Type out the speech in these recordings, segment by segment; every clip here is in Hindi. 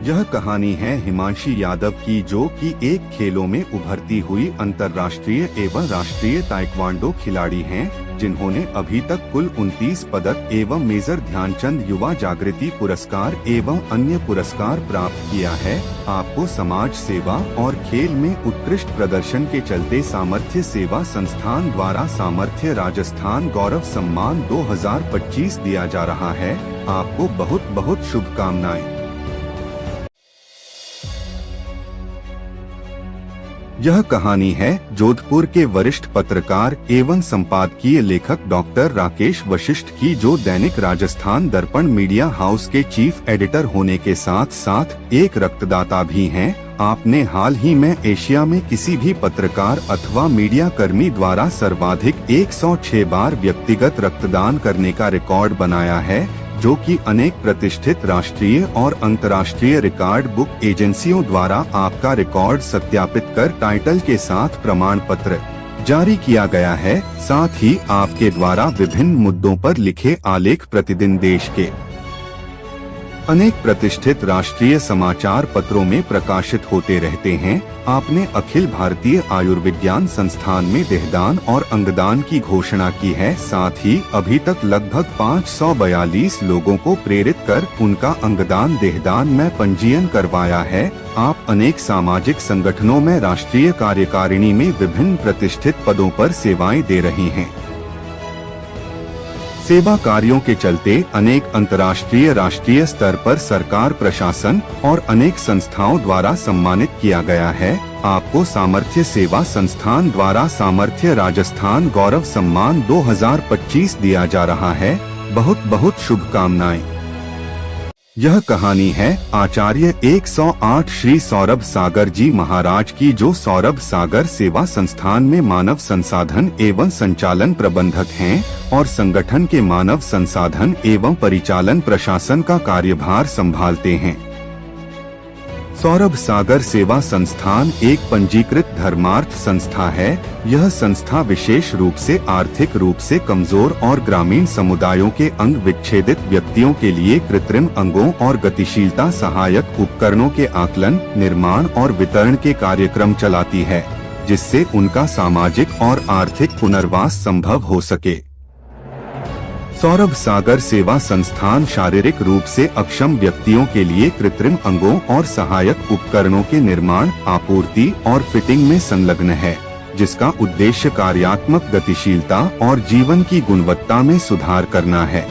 यह कहानी है हिमांशी यादव की, जो कि एक खेलों में उभरती हुई अंतर्राष्ट्रीय एवं राष्ट्रीय ताइक्वांडो खिलाड़ी हैं, जिन्होंने अभी तक कुल 29 पदक एवं मेजर ध्यानचंद युवा जागृति पुरस्कार एवं अन्य पुरस्कार प्राप्त किया है। आपको समाज सेवा और खेल में उत्कृष्ट प्रदर्शन के चलते सामर्थ्य सेवा संस्थान द्वारा सामर्थ्य राजस्थान गौरव सम्मान 2025 दिया जा रहा है। आपको बहुत बहुत शुभकामनाएं। यह कहानी है जोधपुर के वरिष्ठ पत्रकार एवं संपादकीय लेखक डॉक्टर राकेश वशिष्ठ की, जो दैनिक राजस्थान दर्पण मीडिया हाउस के चीफ एडिटर होने के साथ साथ एक रक्तदाता भी हैं। आपने हाल ही में एशिया में किसी भी पत्रकार अथवा मीडिया कर्मी द्वारा सर्वाधिक 106 बार व्यक्तिगत रक्तदान करने का रिकॉर्ड बनाया है, जो कि अनेक प्रतिष्ठित राष्ट्रीय और अंतर्राष्ट्रीय रिकॉर्ड बुक एजेंसियों द्वारा आपका रिकॉर्ड सत्यापित कर टाइटल के साथ प्रमाण पत्र जारी किया गया है। साथ ही आपके द्वारा विभिन्न मुद्दों पर लिखे आलेख प्रतिदिन देश के अनेक प्रतिष्ठित राष्ट्रीय समाचार पत्रों में प्रकाशित होते रहते हैं। आपने अखिल भारतीय आयुर्विज्ञान संस्थान में देहदान और अंगदान की घोषणा की है। साथ ही अभी तक लगभग 542 लोगों को प्रेरित कर उनका अंगदान देहदान में पंजीयन करवाया है। आप अनेक सामाजिक संगठनों में राष्ट्रीय कार्यकारिणी में विभिन्न प्रतिष्ठित पदों पर सेवाएं दे रही हैं। सेवा कार्यों के चलते अनेक अंतर्राष्ट्रीय राष्ट्रीय स्तर पर सरकार, प्रशासन और अनेक संस्थाओं द्वारा सम्मानित किया गया है। आपको सामर्थ्य सेवा संस्थान द्वारा सामर्थ्य राजस्थान गौरव सम्मान 2025 दिया जा रहा है। बहुत बहुत शुभकामनाएं। यह कहानी है आचार्य 108 श्री सौरभ सागर जी महाराज की, जो सौरभ सागर सेवा संस्थान में मानव संसाधन एवं संचालन प्रबंधक हैं और संगठन के मानव संसाधन एवं परिचालन प्रशासन का कार्यभार संभालते हैं। सौरभ सागर सेवा संस्थान एक पंजीकृत धर्मार्थ संस्था है। यह संस्था विशेष रूप से आर्थिक रूप से कमजोर और ग्रामीण समुदायों के अंग विच्छेदित व्यक्तियों के लिए कृत्रिम अंगों और गतिशीलता सहायक उपकरणों के आकलन, निर्माण और वितरण के कार्यक्रम चलाती है, जिससे उनका सामाजिक और आर्थिक पुनर्वास संभव हो सके। सौरभ सागर सेवा संस्थान शारीरिक रूप से अक्षम व्यक्तियों के लिए कृत्रिम अंगों और सहायक उपकरणों के निर्माण, आपूर्ति और फिटिंग में संलग्न है, जिसका उद्देश्य कार्यात्मक गतिशीलता और जीवन की गुणवत्ता में सुधार करना है।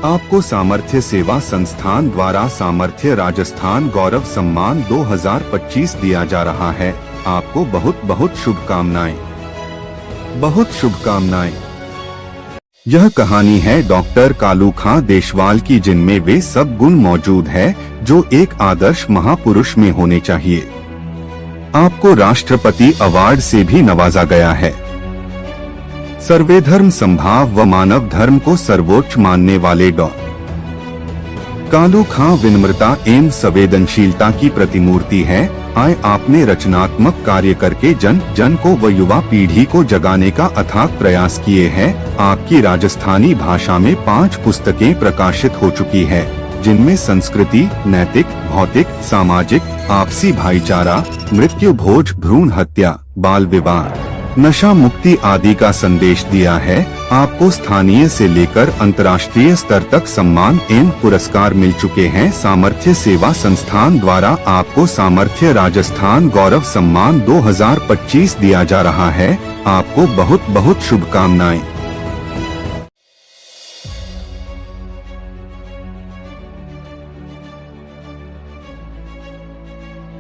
आपको सामर्थ्य सेवा संस्थान द्वारा सामर्थ्य राजस्थान गौरव सम्मान 2025 दिया जा रहा है। आपको बहुत बहुत शुभकामनाएं। बहुत शुभकामनाएं। यह कहानी है डॉक्टर कालू खां देशवाल की, जिनमें वे सब गुण मौजूद है जो एक आदर्श महापुरुष में होने चाहिए। आपको राष्ट्रपति अवार्ड से भी नवाजा गया है। सर्वधर्म समभाव व मानव धर्म को सर्वोच्च मानने वाले डॉ कालू खां विनम्रता एवं संवेदनशीलता की प्रतिमूर्ति है। आपने रचनात्मक कार्य करके जन जन को व युवा पीढ़ी को जगाने का अथाक प्रयास किए हैं। आपकी राजस्थानी भाषा में 5 पुस्तकें प्रकाशित हो चुकी है, जिनमें संस्कृति, नैतिक, भौतिक, सामाजिक, आपसी भाईचारा, मृत्यु भोज, भ्रूण हत्या, बाल विवाह, नशा मुक्ति आदि का संदेश दिया है। आपको स्थानीय से लेकर अंतर्राष्ट्रीय स्तर तक सम्मान एवं पुरस्कार मिल चुके हैं। सामर्थ्य सेवा संस्थान द्वारा आपको सामर्थ्य राजस्थान गौरव सम्मान 2025 दिया जा रहा है। आपको बहुत बहुत शुभकामनाएं।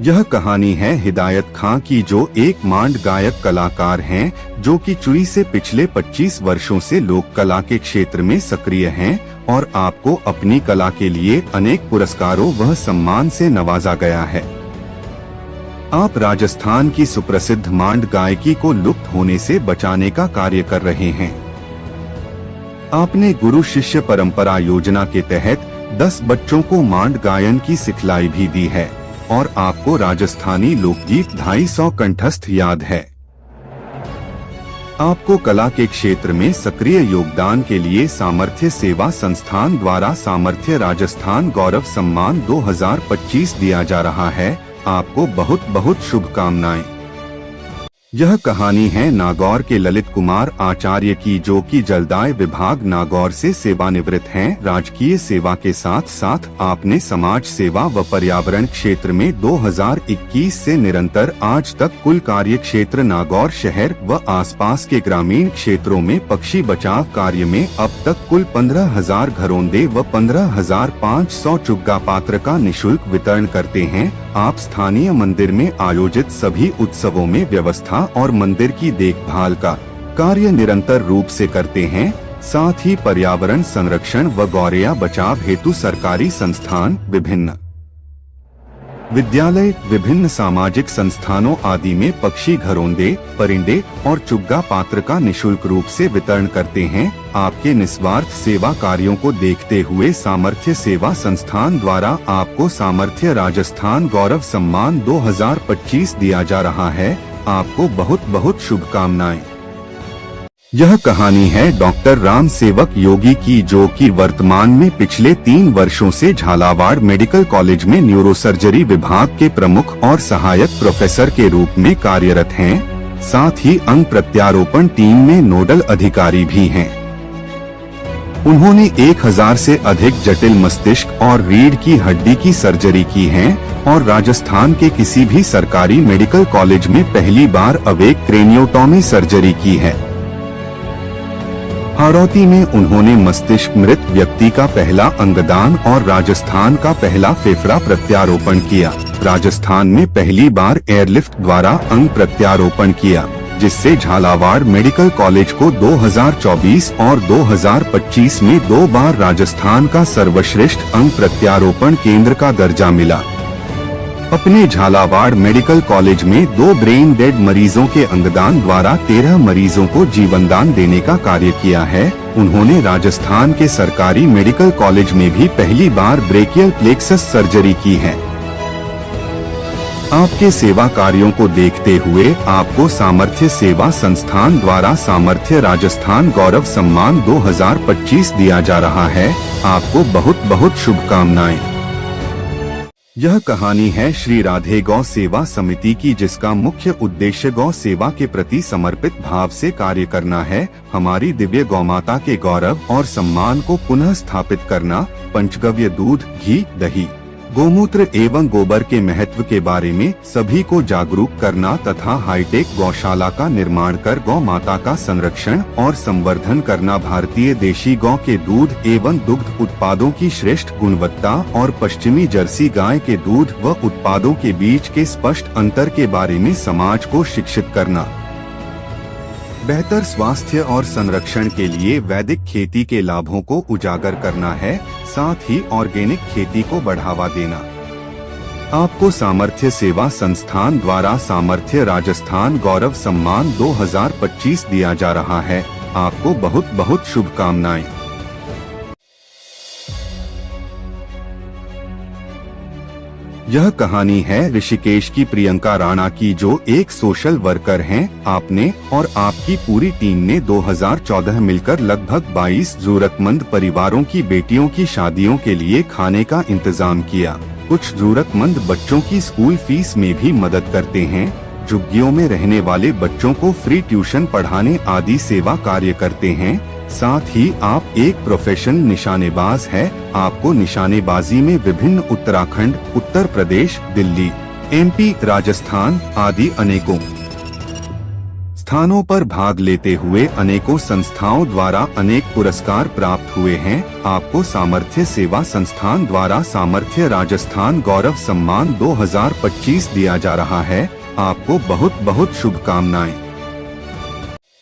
यह कहानी है हिदायत खां की, जो एक मांड गायक कलाकार हैं, जो कि चुई से पिछले 25 वर्षों से लोक कला के क्षेत्र में सक्रिय हैं और आपको अपनी कला के लिए अनेक पुरस्कारों व सम्मान से नवाजा गया है। आप राजस्थान की सुप्रसिद्ध मांड गायकी को लुप्त होने से बचाने का कार्य कर रहे हैं। आपने गुरु शिष्य परंपरा योजना के तहत 10 बच्चों को मांड गायन की सिखलाई भी दी है और आपको राजस्थानी लोकगीत 250 कंठस्थ याद है। आपको कला के क्षेत्र में सक्रिय योगदान के लिए सामर्थ्य सेवा संस्थान द्वारा सामर्थ्य राजस्थान गौरव सम्मान 2025 दिया जा रहा है। आपको बहुत बहुत शुभकामनाएं। यह कहानी है नागौर के ललित कुमार आचार्य की, जो कि जलदाय विभाग नागौर से सेवानिवृत्त हैं। राजकीय सेवा के साथ साथ आपने समाज सेवा व पर्यावरण क्षेत्र में 2021 से निरंतर आज तक कुल कार्य क्षेत्र नागौर शहर व आसपास के ग्रामीण क्षेत्रों में पक्षी बचाव कार्य में अब तक कुल 15,000 घरोंदे व 15,500 चुग्गा पात्र का निशुल्क वितरण करते हैं। आप स्थानीय मंदिर में आयोजित सभी उत्सवों में व्यवस्था और मंदिर की देखभाल का कार्य निरंतर रूप से करते हैं। साथ ही पर्यावरण संरक्षण व गौरैया बचाव हेतु सरकारी संस्थान, विभिन्न विद्यालय, विभिन्न सामाजिक संस्थानों आदि में पक्षी घरोंदे, परिंदे और चुग्गा पात्र का निशुल्क रूप से वितरण करते हैं। आपके निस्वार्थ सेवा कार्यों को देखते हुए सामर्थ्य सेवा संस्थान द्वारा आपको सामर्थ्य राजस्थान गौरव सम्मान 2025 दिया जा रहा है। आपको बहुत बहुत शुभकामनाएं। यह कहानी है डॉक्टर राम सेवक योगी की, जो कि वर्तमान में पिछले 3 वर्षों से झालावाड़ मेडिकल कॉलेज में न्यूरोसर्जरी विभाग के प्रमुख और सहायक प्रोफेसर के रूप में कार्यरत हैं। साथ ही अंग प्रत्यारोपण टीम में नोडल अधिकारी भी हैं। उन्होंने 1000 से अधिक जटिल मस्तिष्क और रीढ़ की हड्डी की सर्जरी की है और राजस्थान के किसी भी सरकारी मेडिकल कॉलेज में पहली बार अवेक क्रेनियोटॉमी सर्जरी की है। हाड़ौती में उन्होंने मस्तिष्क मृत व्यक्ति का पहला अंगदान और राजस्थान का पहला फेफड़ा प्रत्यारोपण किया। राजस्थान में पहली बार एयरलिफ्ट द्वारा अंग प्रत्यारोपण किया, जिससे झालावाड़ मेडिकल कॉलेज को 2024 और 2025 में 2 बार राजस्थान का सर्वश्रेष्ठ अंग प्रत्यारोपण केंद्र का दर्जा मिला। अपने झालावाड़ मेडिकल कॉलेज में 2 ब्रेन डेड मरीजों के अंगदान द्वारा 13 मरीजों को जीवनदान देने का कार्य किया है। उन्होंने राजस्थान के सरकारी मेडिकल कॉलेज में भी पहली बार ब्रेकियल प्लेक्सस सर्जरी की है। आपके सेवा कार्यों को देखते हुए आपको सामर्थ्य सेवा संस्थान द्वारा सामर्थ्य राजस्थान गौरव सम्मान 2025 दिया जा रहा है। आपको बहुत बहुत शुभकामनाएं। यह कहानी है श्री राधे गौ सेवा समिति की, जिसका मुख्य उद्देश्य गौ सेवा के प्रति समर्पित भाव से कार्य करना है। हमारी दिव्य गौमाता के गौरव और सम्मान को पुनः स्थापित करना, पंचगव्य दूध, घी, दही, गोमूत्र एवं गोबर के महत्व के बारे में सभी को जागरूक करना तथा हाईटेक गौशाला का निर्माण कर गौ माता का संरक्षण और संवर्धन करना, भारतीय देशी गौ के दूध एवं दुग्ध उत्पादों की श्रेष्ठ गुणवत्ता और पश्चिमी जर्सी गाय के दूध व उत्पादों के बीच के स्पष्ट अंतर के बारे में समाज को शिक्षित करना, बेहतर स्वास्थ्य और संरक्षण के लिए वैदिक खेती के लाभों को उजागर करना है। साथ ही ऑर्गेनिक खेती को बढ़ावा देना। आपको सामर्थ्य सेवा संस्थान द्वारा सामर्थ्य राजस्थान गौरव सम्मान 2025 दिया जा रहा है। आपको बहुत बहुत शुभकामनाएं। यह कहानी है ऋषिकेश की प्रियंका राणा की, जो एक सोशल वर्कर हैं। आपने और आपकी पूरी टीम ने 2014 मिलकर लगभग 22 जरूरतमंद परिवारों की बेटियों की शादियों के लिए खाने का इंतजाम किया। कुछ जरूरतमंद बच्चों की स्कूल फीस में भी मदद करते हैं। झुग्गियों में रहने वाले बच्चों को फ्री ट्यूशन पढ़ाने आदि सेवा कार्य करते हैं। साथ ही आप एक प्रोफेशनल निशानेबाज हैं। आपको निशानेबाजी में विभिन्न उत्तराखंड, उत्तर प्रदेश, दिल्ली, एमपी, राजस्थान आदि अनेकों स्थानों पर भाग लेते हुए अनेकों संस्थाओं द्वारा अनेक पुरस्कार प्राप्त हुए हैं। आपको सामर्थ्य सेवा संस्थान द्वारा सामर्थ्य राजस्थान गौरव सम्मान 2025 दिया जा रहा है। आपको बहुत बहुत शुभकामनाएं।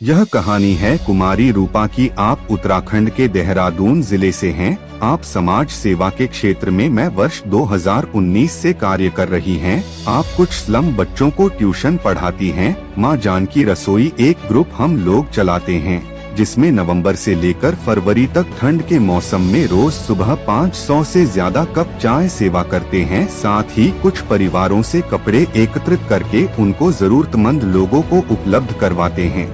यह कहानी है कुमारी रूपा की। आप उत्तराखंड के देहरादून जिले से हैं। आप समाज सेवा के क्षेत्र में मैं वर्ष 2019 से कार्य कर रही हैं। आप कुछ स्लम बच्चों को ट्यूशन पढ़ाती हैं। माँ जानकी रसोई एक ग्रुप हम लोग चलाते हैं, जिसमें नवंबर से लेकर फरवरी तक ठंड के मौसम में रोज सुबह 500 से ज्यादा कप चाय सेवा करते हैं। साथ ही कुछ परिवारों से कपड़े एकत्रित करके उनको जरूरतमंद लोगों को उपलब्ध करवाते हैं।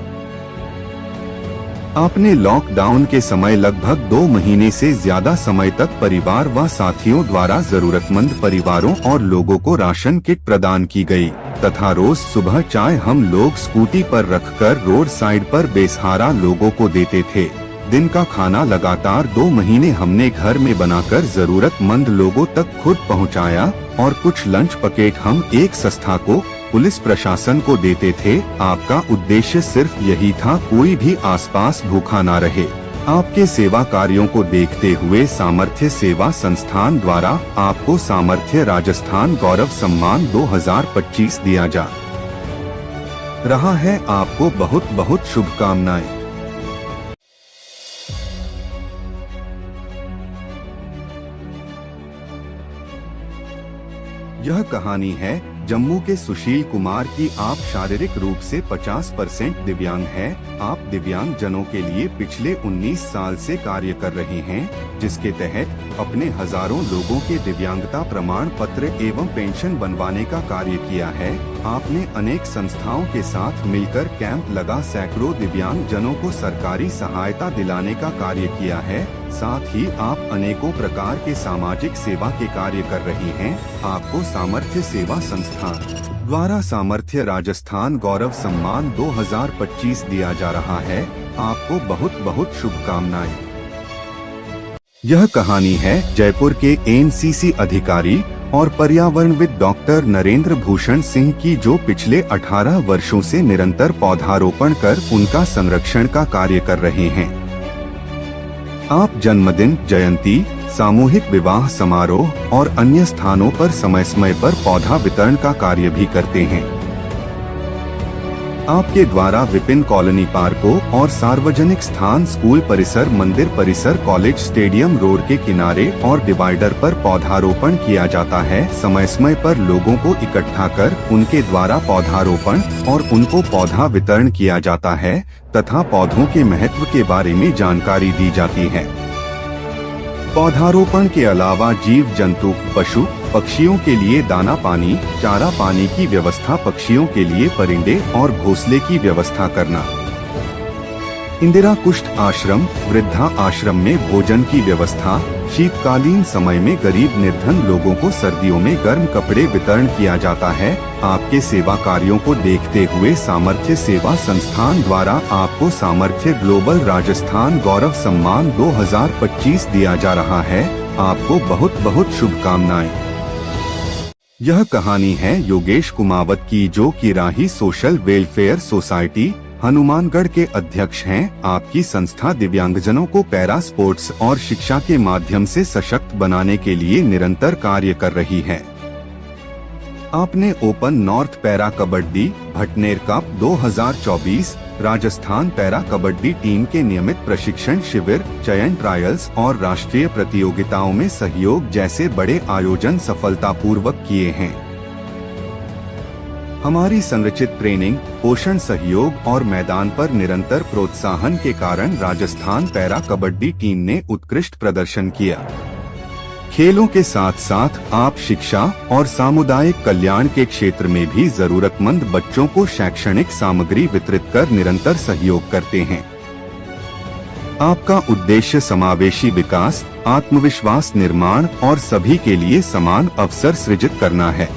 आपने लॉकडाउन के समय लगभग 2 महीने से ज्यादा समय तक परिवार व साथियों द्वारा जरूरतमंद परिवारों और लोगों को राशन किट प्रदान की गई तथा रोज सुबह चाय हम लोग स्कूटी पर रखकर रोड साइड पर बेसहारा लोगों को देते थे। दिन का खाना लगातार 2 महीने हमने घर में बनाकर जरूरतमंद लोगों तक खुद पहुंचाया और कुछ लंच पैकेट हम एक संस्था को, पुलिस प्रशासन को देते थे। आपका उद्देश्य सिर्फ यही था, कोई भी आसपास भूखा ना रहे। आपके सेवा कार्यों को देखते हुए सामर्थ्य सेवा संस्थान द्वारा आपको सामर्थ्य राजस्थान गौरव सम्मान 2025 दिया जा रहा है। आपको बहुत बहुत शुभकामनाएं। यह कहानी है जम्मू के सुशील कुमार की। आप शारीरिक रूप से 50% दिव्यांग हैं। आप दिव्यांग जनों के लिए पिछले 19 साल से कार्य कर रहे हैं, जिसके तहत अपने हजारों लोगों के दिव्यांगता प्रमाण पत्र एवं पेंशन बनवाने का कार्य किया है। आपने अनेक संस्थाओं के साथ मिलकर कैंप लगा सैकड़ों दिव्यांग जनों को सरकारी सहायता दिलाने का कार्य किया है। साथ ही आप अनेकों प्रकार के सामाजिक सेवा के कार्य कर रही हैं। आपको सामर्थ्य सेवा संस्थान द्वारा सामर्थ्य राजस्थान गौरव सम्मान 2025 दिया जा रहा है। आपको बहुत बहुत शुभकामनाएं। यह कहानी है जयपुर के एनसीसी अधिकारी और पर्यावरणविद डॉक्टर नरेंद्र भूषण सिंह की, जो पिछले 18 वर्षों से निरंतर पौधारोपण कर उनका संरक्षण का कार्य कर रहे हैं। आप जन्मदिन, जयंती, सामूहिक विवाह समारोह और अन्य स्थानों पर समय समय पर पौधा वितरण का कार्य भी करते हैं। आपके द्वारा विपिन कॉलोनी पार्कों और सार्वजनिक स्थान, स्कूल परिसर, मंदिर परिसर, कॉलेज, स्टेडियम, रोड के किनारे और डिवाइडर पर पौधारोपण किया जाता है। समय समय पर लोगों को इकट्ठा कर उनके द्वारा पौधारोपण और उनको पौधा वितरण किया जाता है तथा पौधों के महत्व के बारे में जानकारी दी जाती है। पौधारोपण के अलावा जीव जंतु, पशु पक्षियों के लिए दाना पानी, चारा पानी की व्यवस्था, पक्षियों के लिए परिंदे और घोंसले की व्यवस्था करना, इंदिरा कुष्ठ आश्रम, वृद्धा आश्रम में भोजन की व्यवस्था, शीतकालीन समय में गरीब निर्धन लोगों को सर्दियों में गर्म कपड़े वितरण किया जाता है। आपके सेवा कार्यों को देखते हुए सामर्थ्य सेवा संस्थान द्वारा आपको सामर्थ्य ग्लोबल राजस्थान गौरव सम्मान 2025 दिया जा रहा है। आपको बहुत बहुत शुभकामनाएं। यह कहानी है योगेश कुमावत की, जो कि राही सोशल वेलफेयर सोसाइटी हनुमानगढ़ के अध्यक्ष हैं। आपकी संस्था दिव्यांगजनों को पैरा स्पोर्ट्स और शिक्षा के माध्यम से सशक्त बनाने के लिए निरंतर कार्य कर रही है। आपने open north para kabaddi Bhatner cup 2024, Rajasthan para kabaddi team के नियमित प्रशिक्षण शिविर, चयन ट्रायल्स और राष्ट्रीय प्रतियोगिताओं में सहयोग जैसे बड़े आयोजन सफलतापूर्वक किए हैं। हमारी संरचित ट्रेनिंग, पोषण सहयोग और मैदान पर निरंतर प्रोत्साहन के कारण राजस्थान पैरा कबड्डी टीम ने उत्कृष्ट प्रदर्शन किया। खेलों के साथ साथ आप शिक्षा और सामुदायिक कल्याण के क्षेत्र में भी जरूरतमंद बच्चों को शैक्षणिक सामग्री वितरित कर निरंतर सहयोग करते हैं। आपका उद्देश्य समावेशी विकास, आत्मविश्वास निर्माण और सभी के लिए समान अवसर सृजित करना है।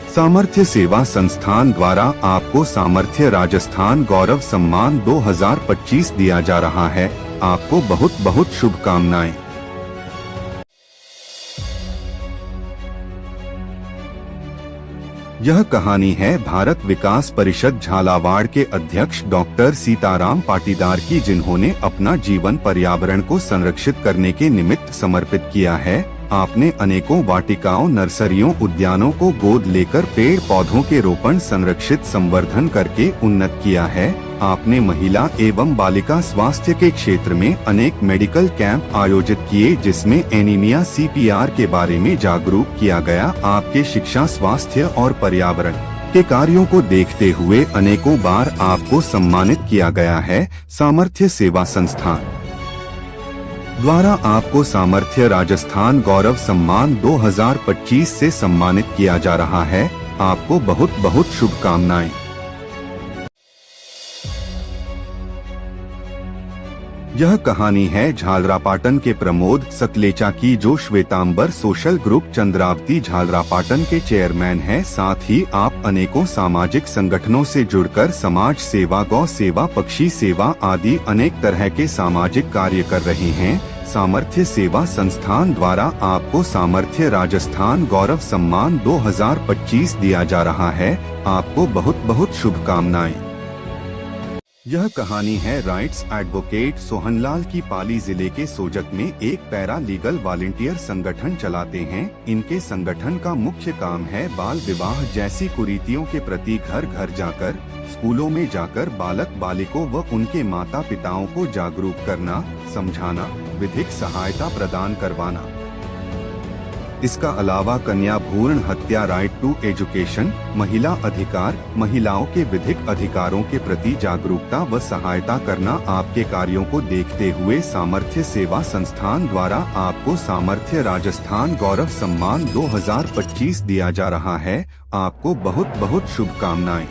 सामर्थ्य सेवा संस्थान द्वारा आपको सामर्थ्य राजस्थान गौरव सम्मान 2025 दिया जा रहा है। आपको बहुत बहुत शुभकामनाएं। यह कहानी है भारत विकास परिषद झालावाड़ के अध्यक्ष डॉक्टर सीताराम पाटीदार की, जिन्होंने अपना जीवन पर्यावरण को संरक्षित करने के निमित्त समर्पित किया है। आपने अनेकों वाटिकाओं, नर्सरियों, उद्यानों को गोद लेकर पेड़ पौधों के रोपण, संरक्षित, संवर्धन करके उन्नत किया है। आपने महिला एवं बालिका स्वास्थ्य के क्षेत्र में अनेक मेडिकल कैंप आयोजित किए, जिसमें एनीमिया, CPR के बारे में जागरूक किया गया। आपके शिक्षा, स्वास्थ्य और पर्यावरण के कार्यों को देखते हुए अनेकों बार आपको सम्मानित किया गया है। सामर्थ्य सेवा संस्थान द्वारा आपको सामर्थ्य राजस्थान गौरव सम्मान 2025 से सम्मानित किया जा रहा है। आपको बहुत बहुत शुभकामनाएं। यह कहानी है झालरापाटन के प्रमोद सतलेचा की, जो श्वेतांबर सोशल ग्रुप चंद्रावती झालरापाटन के चेयरमैन हैं। साथ ही आप अनेकों सामाजिक संगठनों से जुड़कर समाज सेवा, गौ सेवा, पक्षी सेवा आदि अनेक तरह के सामाजिक कार्य कर रहे हैं। सामर्थ्य सेवा संस्थान द्वारा आपको सामर्थ्य राजस्थान गौरव सम्मान 2025 दिया जा रहा है। आपको बहुत बहुत शुभकामनाएं। यह कहानी है राइट्स एडवोकेट सोहनलाल की। पाली जिले के सोजत में एक पैरा लीगल वॉलंटियर संगठन चलाते हैं। इनके संगठन का मुख्य काम है बाल विवाह जैसी कुरीतियों के प्रति घर घर जाकर, स्कूलों में जाकर बालक बालिकों व उनके माता पिताओं को जागरूक करना, समझाना, विधिक सहायता प्रदान करवाना। इसका अलावा कन्या भ्रूण हत्या, राइट टू एजुकेशन, महिला अधिकार, महिलाओं के विधिक अधिकारों के प्रति जागरूकता व सहायता करना। आपके कार्यों को देखते हुए सामर्थ्य सेवा संस्थान द्वारा आपको सामर्थ्य राजस्थान गौरव सम्मान 2025 दिया जा रहा है। आपको बहुत बहुत शुभकामनाएं।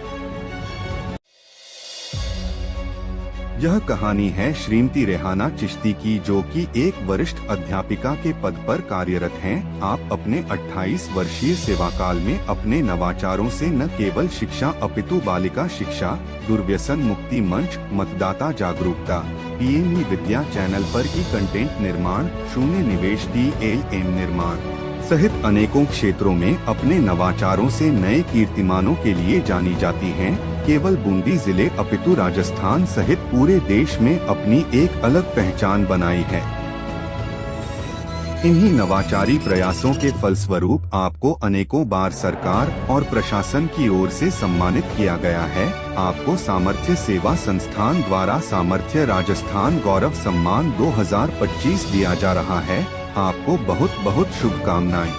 यह कहानी है श्रीमती रेहाना चिश्ती की, जो कि एक वरिष्ठ अध्यापिका के पद पर कार्यरत हैं। आप अपने 28 वर्षीय सेवा काल में अपने नवाचारों से न केवल शिक्षा अपितु बालिका शिक्षा, दुर्व्यसन मुक्ति मंच, मतदाता जागरूकता, पीएमई विद्या चैनल पर ई कंटेंट निर्माण, शून्य निवेश DLM निर्माण सहित अनेकों क्षेत्रों में अपने नवाचारों से नए कीर्तिमानों के लिए जानी जाती हैं। केवल बूंदी जिले अपितु राजस्थान सहित पूरे देश में अपनी एक अलग पहचान बनाई है। इन्हीं नवाचारी प्रयासों के फलस्वरूप आपको अनेकों बार सरकार और प्रशासन की ओर से सम्मानित किया गया है। आपको सामर्थ्य सेवा संस्थान द्वारा सामर्थ्य राजस्थान गौरव सम्मान 2025 दिया जा रहा है। आपको बहुत बहुत शुभकामनाएं।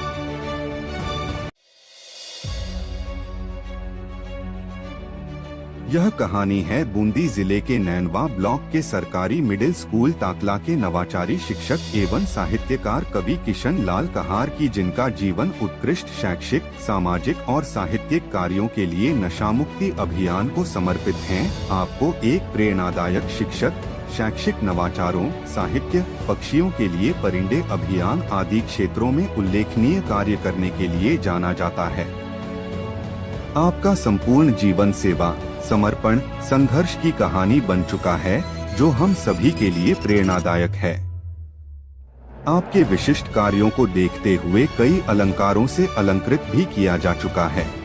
यह कहानी है बूंदी जिले के नैनवा ब्लॉक के सरकारी मिडिल स्कूल ताकला के नवाचारी शिक्षक एवं साहित्यकार कवि किशन लाल कहार की, जिनका जीवन उत्कृष्ट शैक्षिक, सामाजिक और साहित्यिक कार्यों के लिए नशामुक्ति अभियान को समर्पित है। आपको एक प्रेरणादायक शिक्षक, शैक्षिक नवाचारों, साहित्य, पक्षियों के लिए परिंदे अभियान आदि क्षेत्रों में उल्लेखनीय कार्य करने के लिए जाना जाता है। आपका संपूर्ण जीवन सेवा, समर्पण, संघर्ष की कहानी बन चुका है, जो हम सभी के लिए प्रेरणादायक है। आपके विशिष्ट कार्यों को देखते हुए कई अलंकारों से अलंकृत भी किया जा चुका है।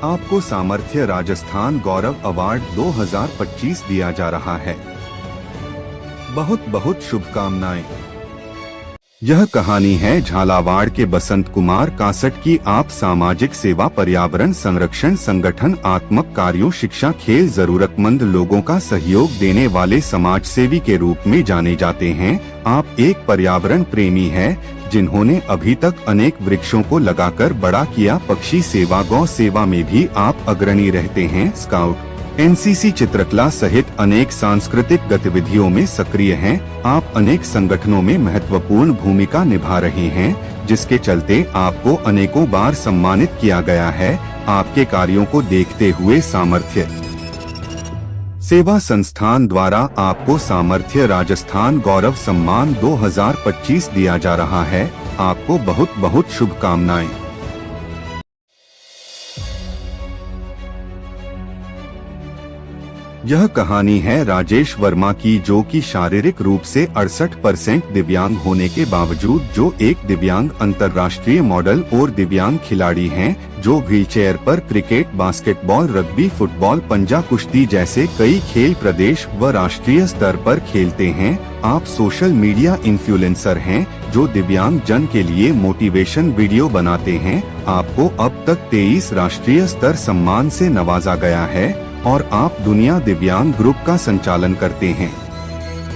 आपको सामर्थ्य राजस्थान गौरव अवार्ड 2025 दिया जा रहा है। बहुत बहुत शुभकामनाएं। यह कहानी है झालावाड़ के बसंत कुमार कासट की। आप सामाजिक सेवा, पर्यावरण संरक्षण, संगठन आत्मक कार्यों, शिक्षा, खेल, जरूरतमंद लोगों का सहयोग देने वाले समाज सेवी के रूप में जाने जाते हैं। आप एक पर्यावरण प्रेमी हैं, जिन्होंने अभी तक अनेक वृक्षों को लगाकर बड़ा किया। पक्षी सेवा, गौ सेवा में भी आप अग्रणी रहते हैं। स्काउट, NCC, चित्रकला सहित अनेक सांस्कृतिक गतिविधियों में सक्रिय हैं। आप अनेक संगठनों में महत्वपूर्ण भूमिका निभा रहे हैं, जिसके चलते आपको अनेकों बार सम्मानित किया गया है। आपके कार्यों को देखते हुए सामर्थ्य सेवा संस्थान द्वारा आपको सामर्थ्य राजस्थान गौरव सम्मान 2025 दिया जा रहा है। आपको बहुत बहुत शुभकामनाएं। यह कहानी है राजेश वर्मा की, जो कि शारीरिक रूप से 68% दिव्यांग होने के बावजूद जो एक दिव्यांग अंतर्राष्ट्रीय मॉडल और दिव्यांग खिलाड़ी हैं, जो व्हीलचेयर पर क्रिकेट, बास्केटबॉल, रग्बी, फुटबॉल, पंजा कुश्ती जैसे कई खेल प्रदेश व राष्ट्रीय स्तर पर खेलते हैं। आप सोशल मीडिया इन्फ्लुएंसर हैं, जो दिव्यांग जन के लिए मोटिवेशन वीडियो बनाते हैं। आपको अब तक 23 राष्ट्रीय स्तर सम्मान से नवाजा गया है और आप दुनिया दिव्यांग ग्रुप का संचालन करते हैं।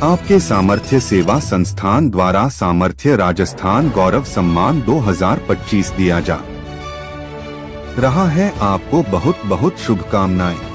आपके सामर्थ्य सेवा संस्थान द्वारा सामर्थ्य राजस्थान गौरव सम्मान 2025 दिया जा रहा है। आपको बहुत बहुत शुभकामनाएं।